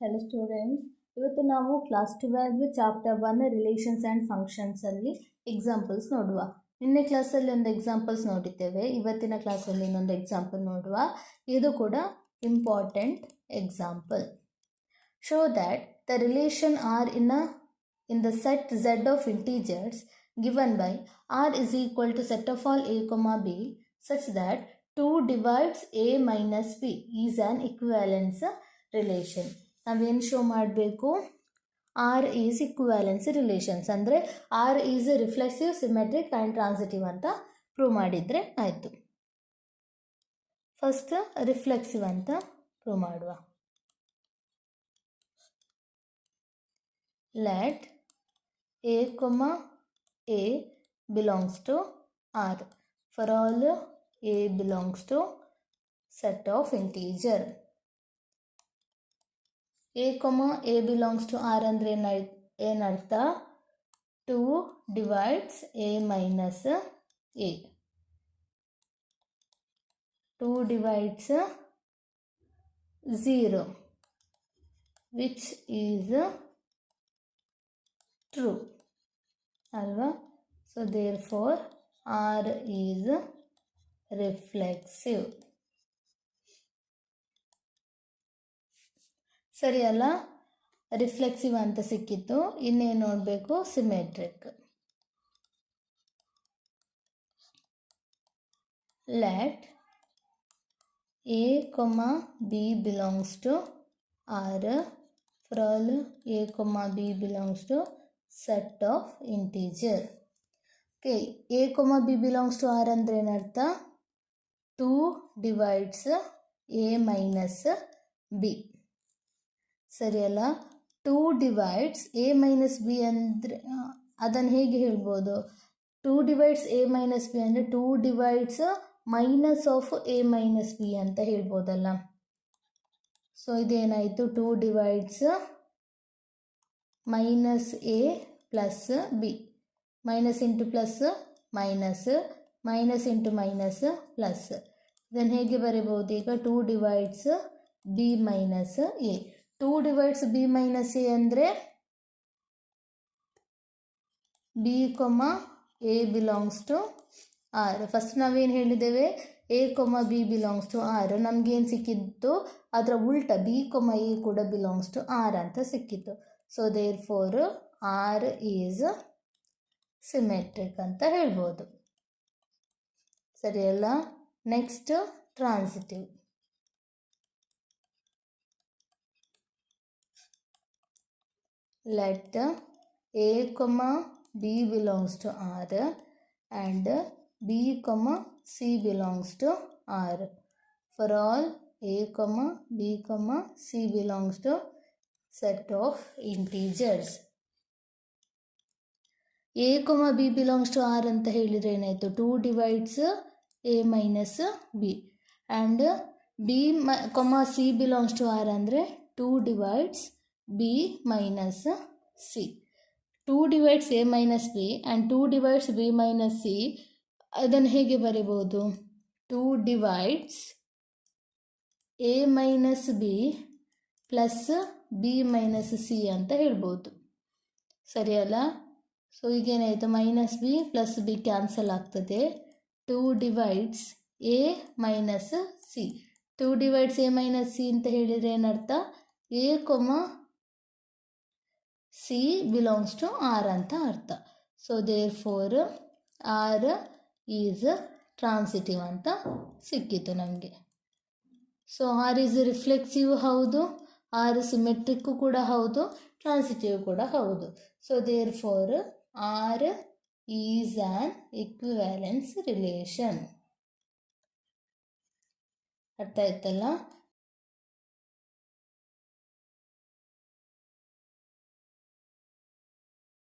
Hello students, ಇವತ್ತು ನಾವು class 12 chapter 1 relations and ಫಂಕ್ಷನ್ಸಲ್ಲಿ ಎಕ್ಸಾಂಪಲ್ಸ್ ನೋಡುವ. ನಿನ್ನೆ ಕ್ಲಾಸಲ್ಲಿ ಒಂದು ಎಕ್ಸಾಂಪಲ್ಸ್ ನೋಡಿದ್ದೇವೆ, ಇವತ್ತಿನ ಕ್ಲಾಸಲ್ಲಿ ಇನ್ನೊಂದು ಎಕ್ಸಾಂಪಲ್ ನೋಡುವ. ಇದು ಕೂಡ important example. Show that the relation R in the set z of integers given by r is equal to set of all a comma b such that 2 divides a minus b is an equivalence relation. ನಾವೇನು show ಮಾಡಬೇಕು? R is equivalency relations ಅಂದರೆ R is reflexive, symmetric and transitive ಅಂತ prove ಮಾಡಿದರೆ ಆಯಿತು. First reflexive ಅಂತ prove ಮಾಡುವ. Let a comma a belongs to R for all a belongs to set of integer. a comma a belongs to R ಅಂದರೆ ಏನರ್ಥ? 2 divides a minus a. 2 divides 0 which is true alva. So therefore R is reflexive. ಸರಿ ಅಲ್ಲ? Reflexive ಅಂತ ಸಿಕ್ಕಿತ್ತು. ಇನ್ನೇನು ನೋಡಬೇಕು? Symmetric. Let a comma b belongs to R for all a comma b belongs to set of integer. Okay, a comma b belongs to R ಅಂದರೆ ಏನರ್ಥ? 2 divides a minus b. ಸರಿ ಅಲ್ಲ? 2 divides a minus b ಅಂದರೆ ಅದನ್ನು ಹೇಗೆ ಹೇಳ್ಬೋದು? 2 divides a minus b ಅಂದರೆ 2 divides minus of a minus b ಅಂತ ಹೇಳ್ಬೋದಲ್ಲ. ಸೊ ಇದೇನಾಯಿತು? 2 divides minus a plus b. Minus into plus minus, minus into minus plus. ಇದನ್ನು ಹೇಗೆ ಬರೀಬಹುದು? ಈಗ 2 divides b minus a. 2 divides b minus a ಅಂದರೆ b comma a belongs to R. First ನಾವೇನು ಹೇಳಿದ್ದೇವೆ? A comma b belongs to R. ನಮಗೇನು ಸಿಕ್ಕಿತ್ತು? ಅದರ ಉಲ್ಟ ಬಿ ಕೊಮ್ಮ ಎ ಕೂಡ ಬಿಲಾಂಗ್ಸ್ ಟು ಆರ್ ಅಂತ ಸಿಕ್ಕಿತ್ತು. So therefore R is symmetric ಅಂತ ಹೇಳ್ಬೋದು. ಸರಿಯಲ್ಲ? Next transitive. Let a comma b belongs to R and b comma c belongs to R for all a comma b comma c belongs to set of integers. a comma b belongs to R ಅಂತ ಹೇಳಿದರೆ ಏನಾಯಿತು? 2 divides a minus b and b comma c belongs to R ಅಂದರೆ 2 divides b minus c. 2 divides a minus b and 2 divides b minus c. ಅದನ್ನು ಹೇಗೆ ಬರೀಬಹುದು? 2 divides a minus b plus b minus c ಅಂತ ಹೇಳ್ಬೋದು. ಸರಿಯಲ್ಲ? So ಈಗೇನಾಯಿತು? Minus b plus b cancel ಆಗ್ತದೆ. 2 divides a minus c. 2 divides a minus c ಅಂತ ಹೇಳಿದರೆ ಏನರ್ಥ? a comma c belongs to R ಅಂತ ಅರ್ಥ. So therefore R is transitive ಅಂತ ಸಿಕ್ಕಿತು ನಮಗೆ. ಸೊ ಆರ್ ಈಸ್ ರಿಫ್ಲೆಕ್ಸಿವ್ ಹೌದು, ಆರ್ ಸಿಮೆಟ್ರಿಕ್ ಕೂಡ ಹೌದು, ಟ್ರಾನ್ಸಿಟಿವ್ ಕೂಡ ಹೌದು. So therefore R is an equivalence relation. ಅರ್ಥ ಆಯ್ತಲ್ಲ?